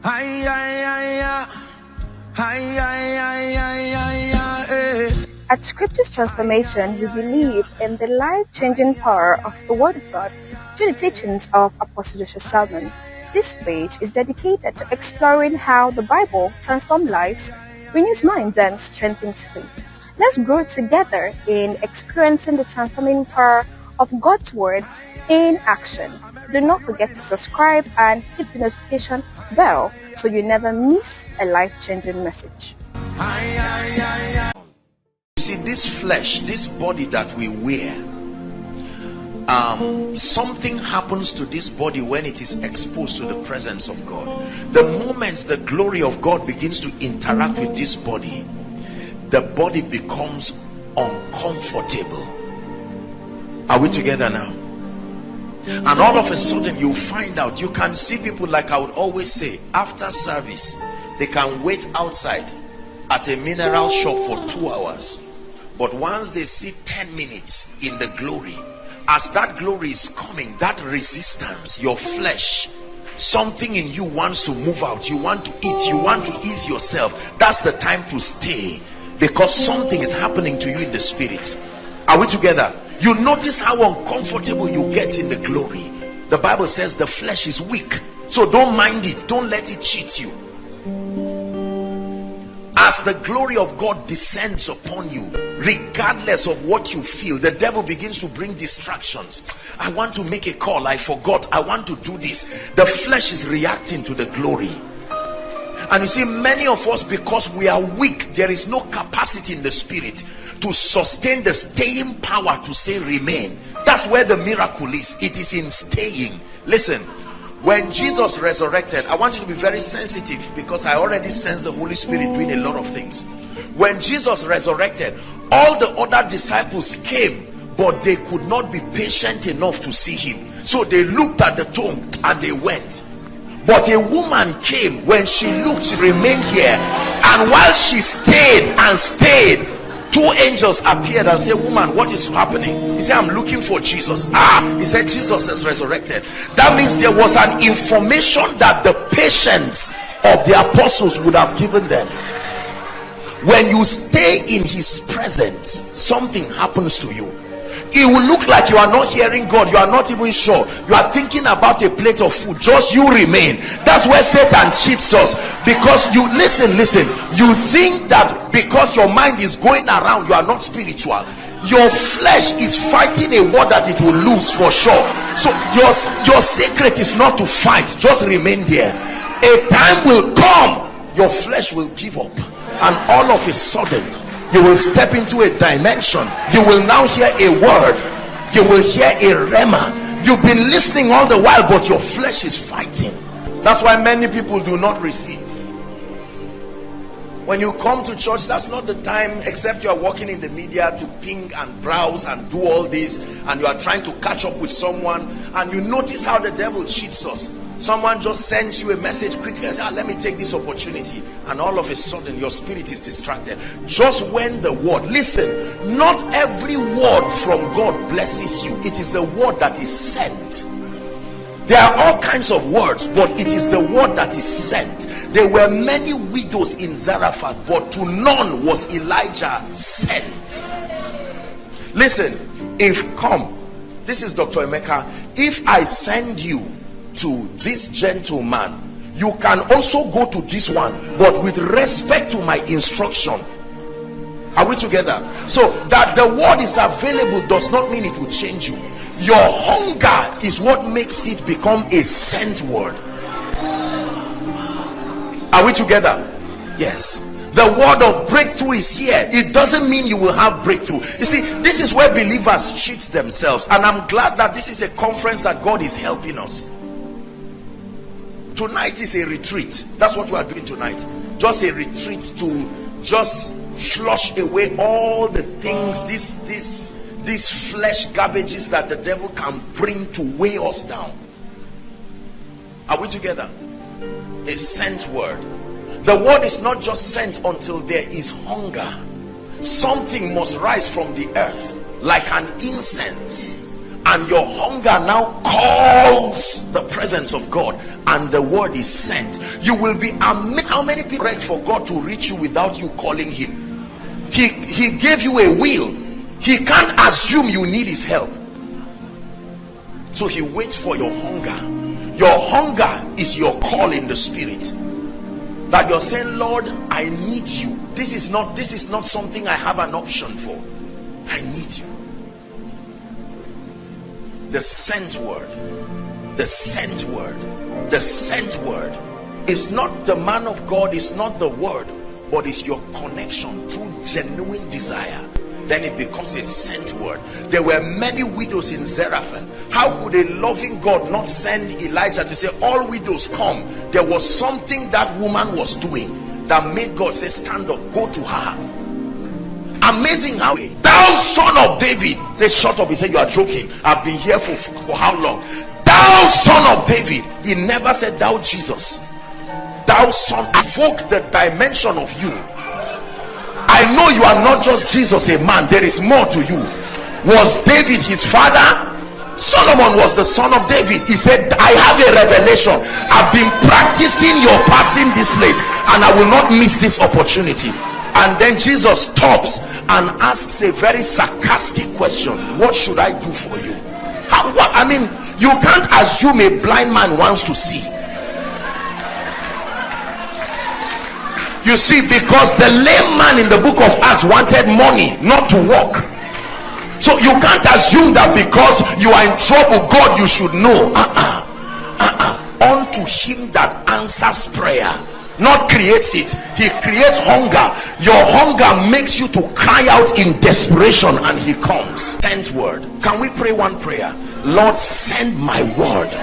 At Scripture's Transformation, we believe in the life-changing power of the Word of God through the teachings of Apostle Joshua Selman. This page is dedicated to exploring how the Bible transforms lives, renews minds, and strengthens faith. Let's grow together in experiencing the transforming power of God's Word in action. Do not forget to subscribe and hit the notification bell so you never miss a life-changing message. You see, this flesh, this body that we wear, something happens to this body when it is exposed to the presence of God. The moment the glory of God begins to interact with this body, the body becomes uncomfortable. Are we together now? And all of a sudden you find out, you can see people, like I would always say, after service they can wait outside at a mineral shop for 2 hours, but once they see 10 minutes in the glory, as that glory is coming, that resistance, your flesh, something in you wants to move out. You want to eat, you want to ease yourself. That's the time to stay, because something is happening to you in the spirit. Are we together? You notice how uncomfortable you get in the glory. The Bible says the flesh is weak, so don't mind it, don't let it cheat you. As the glory of God descends upon you, regardless of what you feel, the devil begins to bring distractions. I want to make a call, I forgot, I want to do this. The flesh is reacting to the glory. And you see, many of us, because we are weak, there is no capacity in the spirit to sustain the staying power to say remain. That's where the miracle is. It is in staying. Listen, when Jesus resurrected, I want you to be very sensitive, because I already sense the Holy Spirit doing a lot of things. When Jesus resurrected, all the other disciples came, but they could not be patient enough to see him. So they looked at the tomb and they went. But a woman came. When she looked, she remained here, and while she stayed and stayed, 2 angels appeared and said, "Woman, what is happening?" He said, "I'm looking for Jesus." He said, "Jesus has resurrected." That means there was an information that the patience of the apostles would have given them. When you stay in his presence, something happens to you. It will look like you are not hearing God, you are not even sure, you are thinking about a plate of food, just you remain. That's where Satan cheats us, because you listen, you think that because your mind is going around, you are not spiritual. Your flesh is fighting a war that it will lose for sure. So your secret is not to fight, just remain there. A time will come, your flesh will give up, and all of a sudden you will step into a dimension. You will now hear a word, you will hear a rhema. You've been listening all the while, but your flesh is fighting. That's why many people do not receive. When you come to church, that's not the time, except you are working in the media, to ping and browse and do all this, and you are trying to catch up with someone, and you notice how the devil cheats us. Someone just sends you a message quickly and says, "Let me take this opportunity," and all of a sudden your spirit is distracted. Just when the word, listen, not every word from God blesses you. It is the word that is sent. There are all kinds of words, but it is the word that is sent. There were many widows in Zarephath, but to none was Elijah sent. Listen, this is Dr. Emeka, if I send you to this gentleman, you can also go to this one, but with respect to my instruction. Are we together? So that the word is available does not mean it will change you. Your hunger is what makes it become a sent word. Are we together? Yes. The word of breakthrough is here. It doesn't mean you will have breakthrough. You see, this is where believers cheat themselves, and I'm glad that this is a conference that God is helping us. Tonight is a retreat. That's what we are doing tonight. Just a retreat to just flush away all the things, these flesh garbages that the devil can bring to weigh us down. Are we together? A sent word. The word is not just sent until there is hunger. Something must rise from the earth like an incense, and your hunger now calls the presence of God, and the word is sent, you will be amazed how many people reach for God to reach you without you calling him. He gave you a will. He can't assume you need his help, so he waits for your hunger. Your hunger is your call in the spirit, that you're saying, Lord, I need you. This is not something I have an option for. I need you. The sent word, the sent word, the sent word is not the man of God, is not the word, but it's your connection through genuine desire. Then it becomes a sent word. There were many widows in Zarephath. How could a loving God not send Elijah to say, all widows come? There was something that woman was doing that made God say, stand up, go to her. Amazing how thou son of David, say, shut up. He said, you are joking. I've been here for how long? Thou son of David. He never said thou Jesus. Thou son, evoke the dimension of you. I know you are not just Jesus, a man. There is more to you. Was David his father? Solomon was the son of David. He said, I have a revelation. I've been practicing your passing this place, and I will not miss this opportunity. And then Jesus stops and asks a very sarcastic question. What should I do for you? I mean, you can't assume a blind man wants to see. You see, because the lame man in the book of Acts wanted money, not to walk. So you can't assume that because you are in trouble, God, you should know. Unto him that answers prayer, not creates it. He creates hunger. Your hunger makes you to cry out in desperation, and he comes. Sent word. Can we pray one prayer? Lord, send my word.